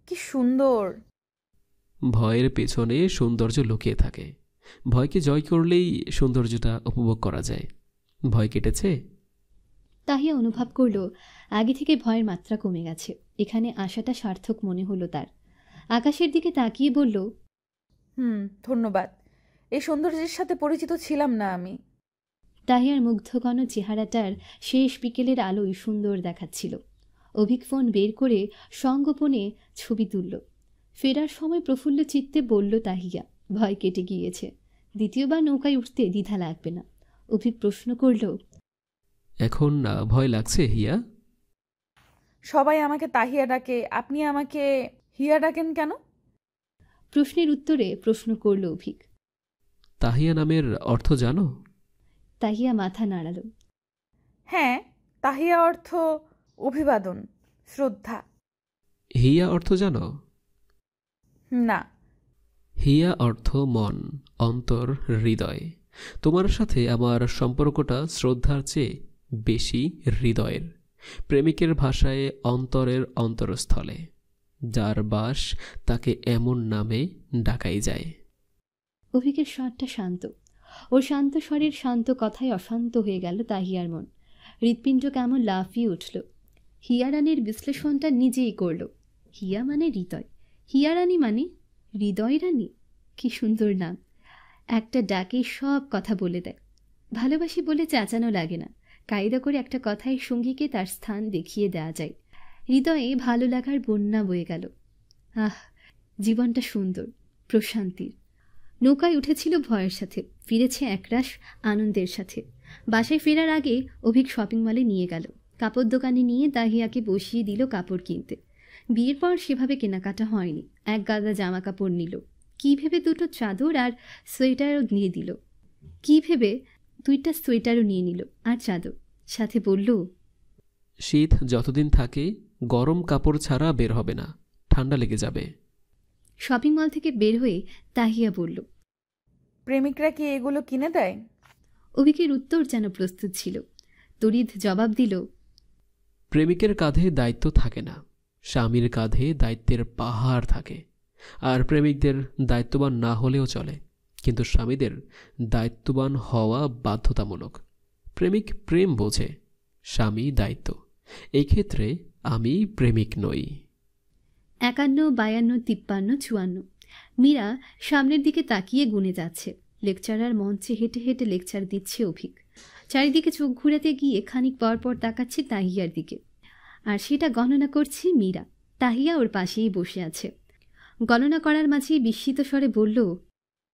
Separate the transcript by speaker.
Speaker 1: কি সুন্দর।
Speaker 2: ভয়ের পেছনে সৌন্দর্য লুকিয়ে থাকে। ভয়কে জয় করলেই সৌন্দর্যটা উপভোগ করা যায়। ভয় কেটেছে?
Speaker 3: তাহিয়া অনুভব করল আগে থেকে ভয়ের মাত্রা কমে গেছে। এখানে আসাটা সার্থক মনে হলো তার। আকাশের দিকে তাকিয়ে বলল,
Speaker 1: ধন্যবাদ। এই সৌন্দর্যের সাথে পরিচিত ছিলাম না আমি।
Speaker 3: তাহিয়ার মুগ্ধঘন চেহারাটার শেষ বিকেলের আলোয় সুন্দর দেখাচ্ছিল। অভিক ফোন বের করে সঙ্গোপনে ছবি তুলল। ফেরার সময় প্রফুল্ল চিত্তে বলল তাহিয়া, ভয় কেটে গিয়েছে, দ্বিতীয়বার নৌকায় উঠতে দ্বিধা লাগবে না। অভিক প্রশ্ন করল,
Speaker 2: এখন ভয় লাগছে হিয়া?
Speaker 1: সবাই আমাকে তাহিয়া ডাকে, আপনি আমাকে হিয়া ডাকেন কেন?
Speaker 3: প্রশ্নের উত্তরে প্রশ্ন করল অভিক।
Speaker 2: তাহিয়া নামের অর্থ জানো?
Speaker 3: তাহিয়া মাথা নাড়াল।
Speaker 1: হ্যাঁ, তাহিয়া অর্থ অভিবাদন, শ্রদ্ধা।
Speaker 2: হিয়া অর্থ জানো?
Speaker 1: না।
Speaker 2: হিয়া অর্থ মন, অন্তর, হৃদয়। তোমার সাথে আমার সম্পর্কটা শ্রদ্ধার চেয়ে বেশি হৃদয়ের। প্রেমিকের ভাষায় অন্তরের অন্তরস্থলে যার বাস, তাকে এমন নামে ডাকাই যায়।
Speaker 3: অভিকের স্বরটা শান্ত। ওর শান্ত স্বরের শান্ত কথায় অশান্ত হয়ে গেল তাহিয়ার মন। হৃৎপিণ্ড কেমন লাফিয়ে উঠল। হিয়া রানীর বিশ্লেষণটা নিজেই করল। হিয়া মানে হৃদয়, হিয়া রানী মানে হৃদয় রানী। কি সুন্দর নাম! একটা ডাকে সব কথা বলে দেয়। ভালোবাসি বলে চেঁচানো লাগে না, কায়দা করে একটা কথায় সঙ্গীকে তার স্থান দেখিয়ে দেওয়া যায়। হৃদয়ে ভালো লাগার বন্যা বয়ে গেল। আহ, জীবনটা সুন্দর, প্রশান্তির। নৌকায় উঠেছিল ভয়ের সাথে, ফিরেছে একরাশ আনন্দের সাথে। বাসায় ফেরার আগে অভিক শপিং মলে নিয়ে গেল। কাপড় দোকানে নিয়ে তাহিয়াকে বসিয়ে দিল কাপড় কিনতে। বিয়ের পর সেভাবে কেনাকাটা হয়নি। এক গাদা জামা কাপড় নিল। কী ভেবে দুটো চাদর আর সোয়েটারও নিয়ে দিল। কী ভেবে 2টা সোয়েটারও নিয়ে নিল আর চাদর। সাথে বলল,
Speaker 2: শীত যতদিন থাকে গরম কাপড় ছাড়া বের হবে না, ঠান্ডা লেগে যাবে।
Speaker 3: শপিং মল থেকে বের হয়ে তাহিয়া বলল,
Speaker 1: প্রেমিকরা কি এগুলো কিনে দেয়?
Speaker 3: অভিকের উত্তর যেন প্রস্তুত ছিল। তড়িৎ জবাব দিল,
Speaker 2: প্রেমিকের কাঁধে দায়িত্ব থাকে না, স্বামীর কাঁধে দায়িত্বের পাহাড় থাকে। আর প্রেমিকদের দায়িত্ববান না হলেও চলে, কিন্তু স্বামীদের দায়িত্ববান হওয়া বাধ্যতামূলক। প্রেমিক প্রেম বোঝে, স্বামী দায়িত্ব। এই ক্ষেত্রে আমি প্রেমিক নই।
Speaker 3: 51, 52, 53, 54। মীরা সামনের দিকে তাকিয়ে গুনে যাচ্ছে। লেকচারার মঞ্চে হেঁটে হেঁটে লেকচার দিচ্ছে অভিক। চারিদিকে চোখ ঘুরাতে গিয়ে খানিক পর পর তাকাচ্ছে তাহিয়ার দিকে। আর সেটা গণনা করছে মীরা। তাহিয়া ওর পাশেই বসে আছে। গণনা করার মাঝেই বিস্মিত স্বরে বলল,